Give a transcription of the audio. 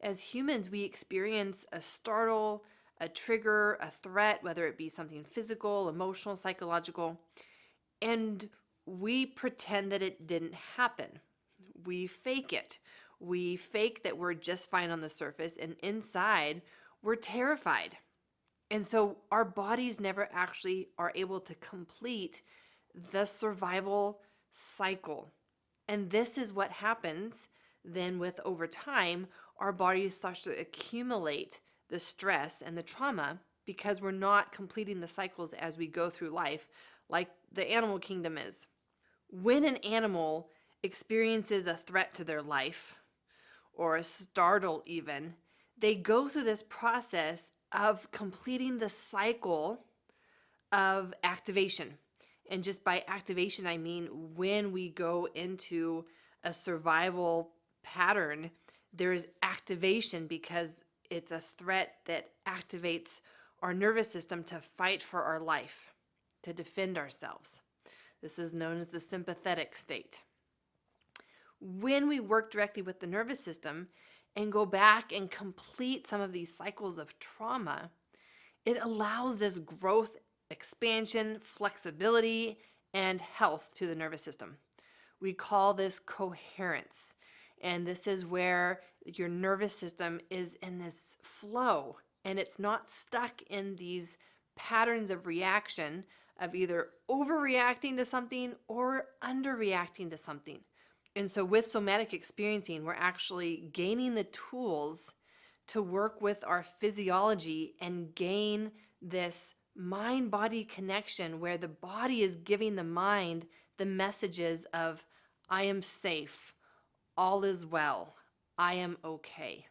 as humans, we experience a startle, a trigger, a threat, whether it be something physical, emotional, psychological, and we pretend that it didn't happen. We fake it. We fake that we're just fine on the surface, and inside, we're terrified. And so our bodies never actually are able to complete the survival cycle. And this is what happens then with over time, our body starts to accumulate the stress and the trauma because we're not completing the cycles as we go through life, like the animal kingdom is. When an animal experiences a threat to their life, or a startle even, they go through this process of completing the cycle of activation. And just by activation, I mean when we go into a survival pattern, there is activation because it's a threat that activates our nervous system to fight for our life, to defend ourselves. This is known as the sympathetic state. When we work directly with the nervous system and go back and complete some of these cycles of trauma, it allows this growth, expansion, flexibility, and health to the nervous system. We call this coherence. And this is where your nervous system is in this flow and it's not stuck in these patterns of reaction of either overreacting to something or underreacting to something. And so with somatic experiencing, we're actually gaining the tools to work with our physiology and gain this mind-body connection where the body is giving the mind the messages of, I am safe, all is well, I am okay.